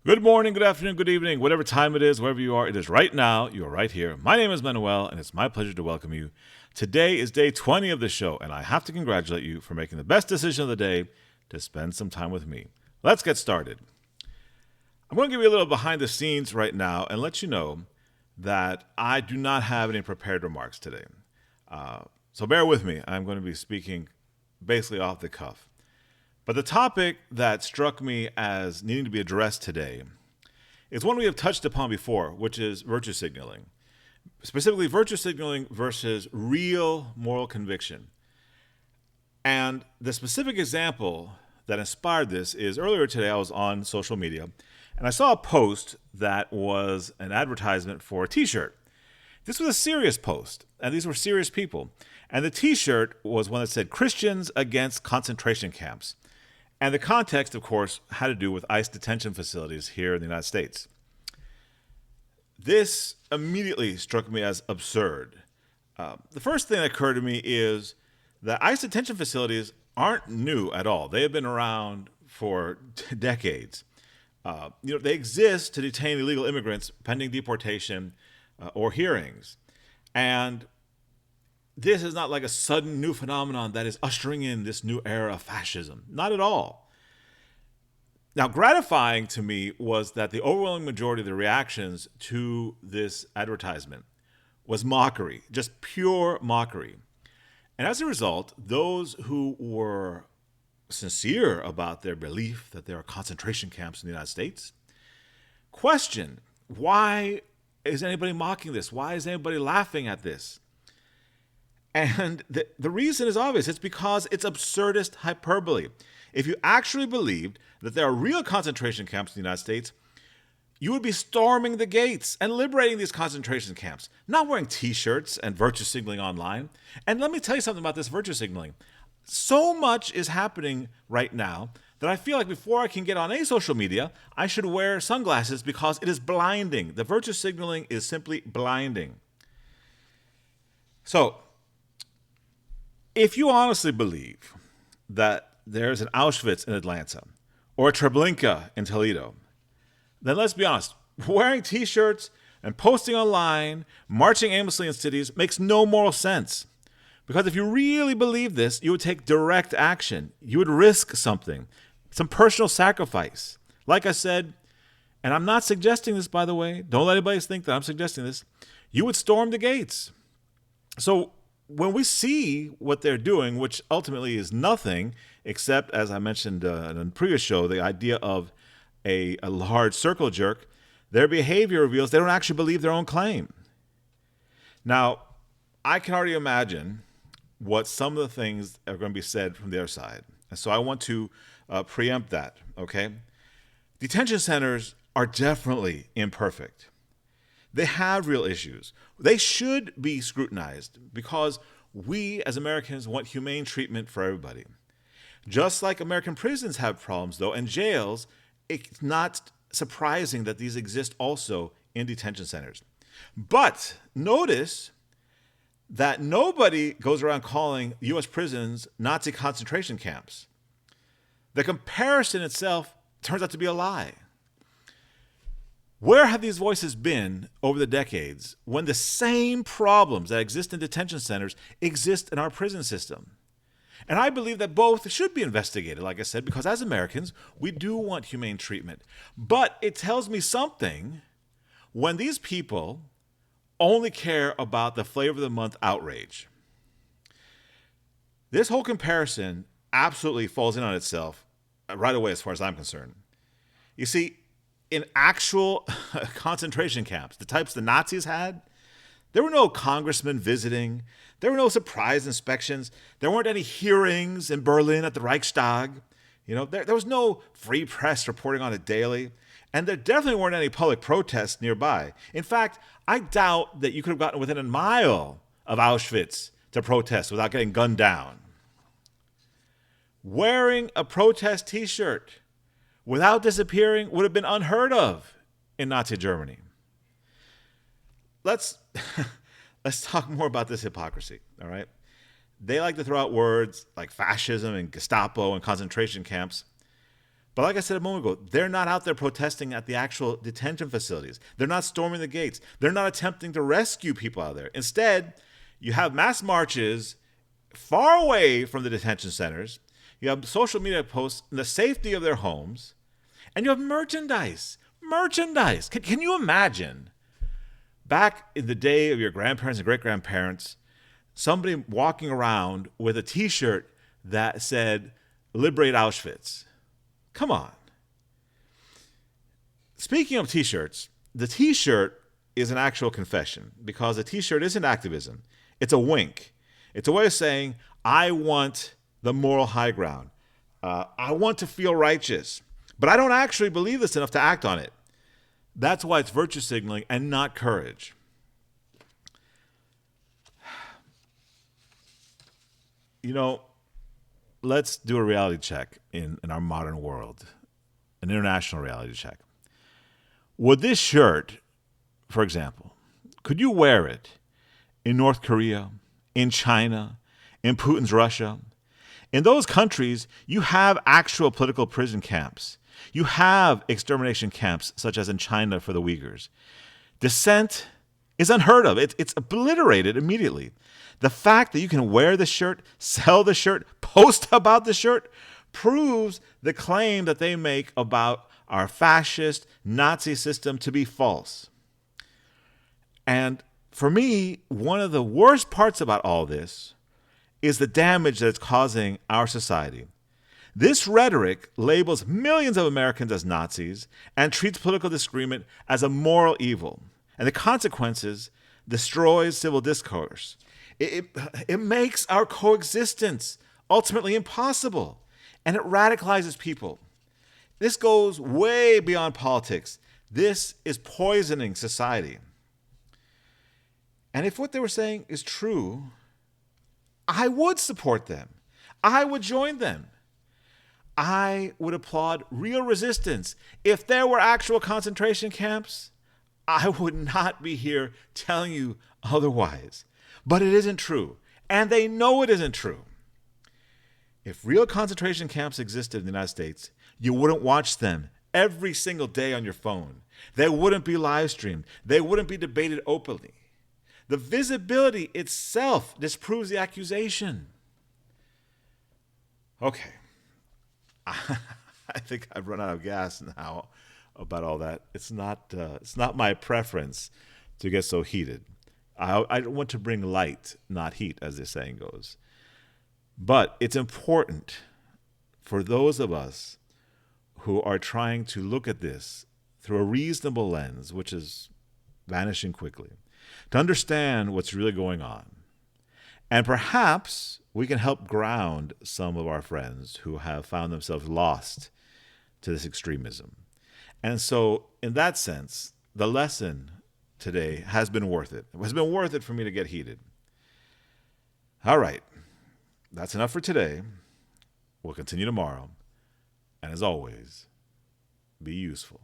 Good morning, good afternoon, good evening, whatever time it is, wherever you are, it is right now. You are right here. My name is Manuel, and it's my pleasure to welcome you. Today is day 20 of the show, and I have to congratulate you for making the best decision of the day to spend some time with me. Let's get started. I'm going to give you a little behind the scenes right now and let you know that I do not have any prepared remarks today. So bear with me. I'm going to be speaking basically off the cuff. But the topic that struck me as needing to be addressed today is one we have touched upon before, which is virtue signaling. Specifically, virtue signaling versus real moral conviction. And the specific example that inspired this is earlier today I was on social media and I saw a post that was an advertisement for a t shirt. This was a serious post, and these were serious people. And the t shirt was one that said Christians against concentration camps. And the context, of course, had to do with ICE detention facilities here in the United States. This immediately struck me as absurd. The first thing that occurred to me is that ICE detention facilities aren't new at all. They have been around for decades. They exist to detain illegal immigrants pending deportation or hearings. And this is not like a sudden new phenomenon that is ushering in this new era of fascism. Not at all. Now, gratifying to me was that the overwhelming majority of the reactions to this advertisement was mockery, just pure mockery. And as a result, those who were sincere about their belief that there are concentration camps in the United States question, why is anybody mocking this? Why is anybody laughing at this? And the reason is obvious. It's because it's absurdist hyperbole. If you actually believed that there are real concentration camps in the United States, you would be storming the gates and liberating these concentration camps, not wearing t-shirts and virtue signaling online. And let me tell you something about this virtue signaling. So much is happening right now that I feel like before I can get on any social media, I should wear sunglasses because it is blinding. The virtue signaling is simply blinding. So, if you honestly believe that there's an Auschwitz in Atlanta or a Treblinka in Toledo, then let's be honest. Wearing t-shirts and posting online, marching aimlessly in cities makes no moral sense. Because if you really believe this, you would take direct action. You would risk something, some personal sacrifice. Like I said, and I'm not suggesting this, by the way. Don't let anybody think that I'm suggesting this. You would storm the gates. So when we see what they're doing, which ultimately is nothing except, as I mentioned in a previous show, the idea of a large circle jerk, their behavior reveals they don't actually believe their own claim. Now, I can already imagine what some of the things are going to be said from their side. And so I want to preempt that, okay? Detention centers are definitely imperfect. They have real issues. They should be scrutinized because we as Americans want humane treatment for everybody. Just like American prisons have problems, though, and jails, it's not surprising that these exist also in detention centers. But notice that nobody goes around calling U.S. prisons Nazi concentration camps. The comparison itself turns out to be a lie. Where have these voices been over the decades when the same problems that exist in detention centers exist in our prison system? And I believe that both should be investigated, like I said, because as Americans, we do want humane treatment. But it tells me something when these people only care about the flavor of the month outrage. This whole comparison absolutely falls in on itself right away as far as I'm concerned. You see, in actual concentration camps, the types the Nazis had, there were no congressmen visiting. There were no surprise inspections. There weren't any hearings in Berlin at the Reichstag. There was no free press reporting on it daily. And there definitely weren't any public protests nearby. In fact, I doubt that you could have gotten within a mile of Auschwitz to protest without getting gunned down. Wearing a protest t-shirt without disappearing would have been unheard of in Nazi Germany. Let's talk more about this hypocrisy, all right? They like to throw out words like fascism and Gestapo and concentration camps. But like I said a moment ago, they're not out there protesting at the actual detention facilities. They're not storming the gates. They're not attempting to rescue people out there. Instead, you have mass marches far away from the detention centers. You have social media posts in the safety of their homes. And you have merchandise. Merchandise. Can you imagine back in the day of your grandparents and great-grandparents, somebody walking around with a T-shirt that said, "Liberate Auschwitz"? Come on. Speaking of T-shirts, the T-shirt is an actual confession because a T-shirt isn't activism. It's a wink. It's a way of saying, I want the moral high ground. I want to feel righteous, but I don't actually believe this enough to act on it. That's why it's virtue signaling and not courage. You know, let's do a reality check in our modern world, an international reality check. Would this shirt, for example, could you wear it in North Korea, in China, in Putin's Russia? In those countries, you have actual political prison camps. You have extermination camps, such as in China for the Uyghurs. Dissent is unheard of. It's obliterated immediately. The fact that you can wear the shirt, sell the shirt, post about the shirt, proves the claim that they make about our fascist Nazi system to be false. And for me, one of the worst parts about all this is the damage that it's causing our society. This rhetoric labels millions of Americans as Nazis and treats political disagreement as a moral evil. And the consequences destroys civil discourse. It makes our coexistence ultimately impossible, and it radicalizes people. This goes way beyond politics. This is poisoning society. And if what they were saying is true, I would support them. I would join them. I would applaud real resistance. If there were actual concentration camps, I would not be here telling you otherwise. But it isn't true. And they know it isn't true. If real concentration camps existed in the United States, you wouldn't watch them every single day on your phone. They wouldn't be live streamed. They wouldn't be debated openly. The visibility itself disproves the accusation. Okay. I think I've run out of gas now about all that. It's not my preference to get so heated. I want to bring light, not heat, as the saying goes. But it's important for those of us who are trying to look at this through a reasonable lens, which is vanishing quickly, to understand what's really going on. And perhaps we can help ground some of our friends who have found themselves lost to this extremism. And so, in that sense, the lesson today has been worth it. It has been worth it for me to get heated. All right. That's enough for today. We'll continue tomorrow. And as always, be useful.